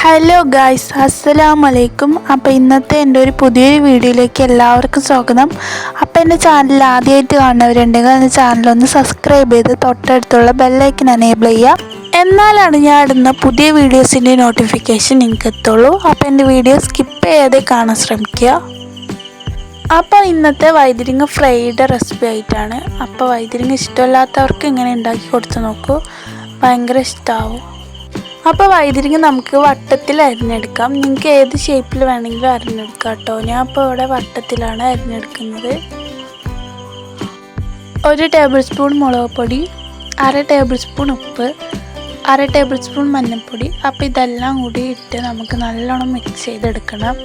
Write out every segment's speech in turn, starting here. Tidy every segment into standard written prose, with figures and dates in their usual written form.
Hello guys, അസ്സലാമലൈക്കും. അപ്പോൾ ഇന്നത്തെ എൻ്റെ ഒരു പുതിയൊരു വീഡിയോയിലേക്ക് എല്ലാവർക്കും സ്വാഗതം. അപ്പോൾ എൻ്റെ ചാനൽ ആദ്യമായിട്ട് കാണുന്നവരുണ്ടെങ്കിൽ എൻ്റെ ചാനലൊന്ന് സബ്സ്ക്രൈബ് ചെയ്ത് തൊട്ടടുത്തുള്ള ബെല്ലൈക്കൻ എനേബിൾ ചെയ്യുക. എന്നാലാണ് ഞാൻ ഇടുന്ന പുതിയ വീഡിയോസിൻ്റെ നോട്ടിഫിക്കേഷൻ നിങ്ങൾക്ക് എത്തുള്ളൂ. അപ്പോൾ എൻ്റെ വീഡിയോ സ്കിപ്പ് ചെയ്യാതെ കാണാൻ ശ്രമിക്കുക. അപ്പോൾ ഇന്നത്തെ വഴുതനങ്ങ ഫ്രൈയുടെ റെസിപ്പി ആയിട്ടാണ്. അപ്പോൾ വഴുതനങ്ങ ഇഷ്ടമില്ലാത്തവർക്ക് ഇങ്ങനെ ഉണ്ടാക്കി കൊടുത്ത് നോക്കൂ, ഭയങ്കര ഇഷ്ടമാവും. അപ്പോൾ വഴുതനങ്ങ നമുക്ക് വട്ടത്തിൽ അരിഞ്ഞെടുക്കാം. നിങ്ങൾക്ക് ഏത് ഷേപ്പിൽ വേണമെങ്കിലും അരിഞ്ഞെടുക്കാം കേട്ടോ. ഞാൻ ഇപ്പോൾ ഇവിടെ വട്ടത്തിലാണ് അരിഞ്ഞെടുക്കുന്നത്. 1 ടേബിൾ സ്പൂൺ മുളക് പൊടി, 1/2 ടേബിൾ സ്പൂൺ ഉപ്പ്, 1/2 ടേബിൾ സ്പൂൺ മഞ്ഞൾപ്പൊടി. അപ്പോൾ ഇതെല്ലാം കൂടി ഇട്ട് നമുക്ക് നല്ലോണം മിക്സ് ചെയ്തെടുക്കണം.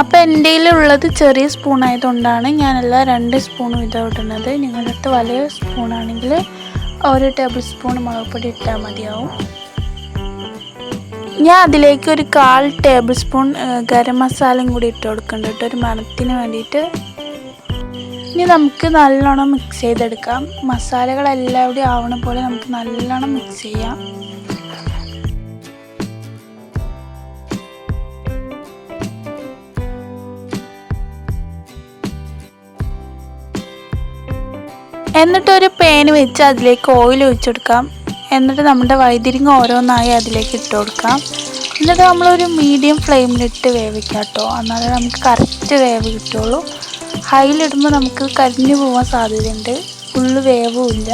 അപ്പോൾ എൻ്റെ കയ്യിലുള്ളത് ചെറിയ സ്പൂൺ ആയതുകൊണ്ടാണ് ഞാനെല്ലാം 2 സ്പൂണും ഇടുന്നത്. നിങ്ങളുടെ അടുത്ത് വലിയ സ്പൂണാണെങ്കിൽ 1 ടേബിൾ സ്പൂൺ മുളക് പൊടി ഇട്ടാൽ മതിയാവും. ഞാൻ അതിലേക്ക് ഒരു 1/4 ടേബിൾ സ്പൂൺ ഗരം മസാലയും കൂടി ഇട്ട് കൊടുക്കുന്നുണ്ട് കേട്ടോ, ഒരു മണത്തിന് വേണ്ടിയിട്ട്. ഇനി നമുക്ക് നല്ലോണം മിക്സ് ചെയ്തെടുക്കാം. മസാലകളെല്ലാം കൂടി ആവണ പോലെ നമുക്ക് നല്ലോണം മിക്സ് ചെയ്യാം. എന്നിട്ട് ഒരു പാൻ വെച്ച് അതിലേക്ക് ഓയിൽ ഒഴിച്ചെടുക്കാം. എന്നിട്ട് നമ്മുടെ വഴുതനങ്ങ ഓരോന്നായി അതിലേക്ക് ഇട്ട് കൊടുക്കാം. എന്നിട്ട് നമ്മളൊരു മീഡിയം ഫ്ലെയിമിലിട്ട് വേവിക്കാം കേട്ടോ, എന്നാലേ നമുക്ക് കറക്റ്റ് വേവ് കിട്ടുള്ളൂ. ഹൈയിലിടുമ്പോൾ നമുക്ക് കരിഞ്ഞു പോകാൻ സാധ്യതയുണ്ട്, ഫുള്ള് വേവുമില്ല.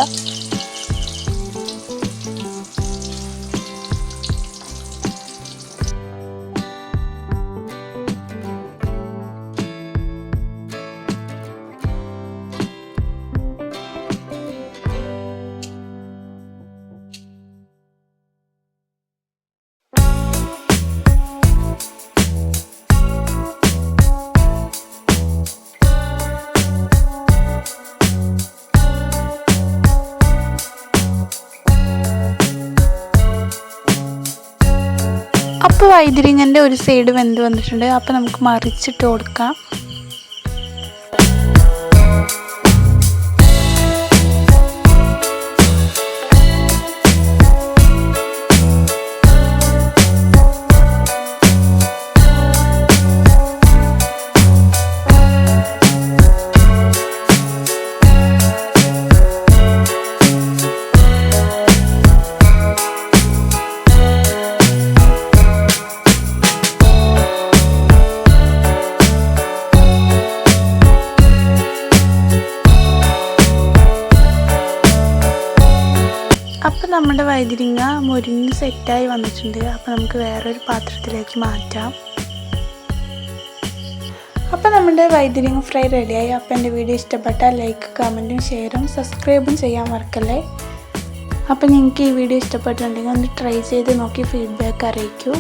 അപ്പോൾ വഴുതനങ്ങൻ്റെ ഒരു സൈഡ് വെന്ത് വന്നിട്ടുണ്ട്. അപ്പോൾ നമുക്ക് മറിച്ചിട്ട് കൊടുക്കാം. അപ്പോൾ നമ്മുടെ വഴുതനങ്ങ മുരിഞ്ഞ് സെറ്റായി വന്നിട്ടുണ്ട്. അപ്പോൾ നമുക്ക് വേറൊരു പാത്രത്തിലേക്ക് മാറ്റാം. അപ്പോൾ നമ്മുടെ വഴുതനങ്ങ ഫ്രൈ റെഡിയായി. അപ്പോൾ എൻ്റെ വീഡിയോ ഇഷ്ടപ്പെട്ടാൽ ലൈക്ക്, കമൻറ്റും ഷെയറും സബ്സ്ക്രൈബും ചെയ്യാൻ മറക്കല്ലേ. അപ്പോൾ നിങ്ങൾക്ക് ഈ വീഡിയോ ഇഷ്ടപ്പെട്ടിട്ടുണ്ടെങ്കിൽ ഒന്ന് ട്രൈ ചെയ്ത് നോക്കി ഫീഡ്ബാക്ക് അറിയിക്കൂ.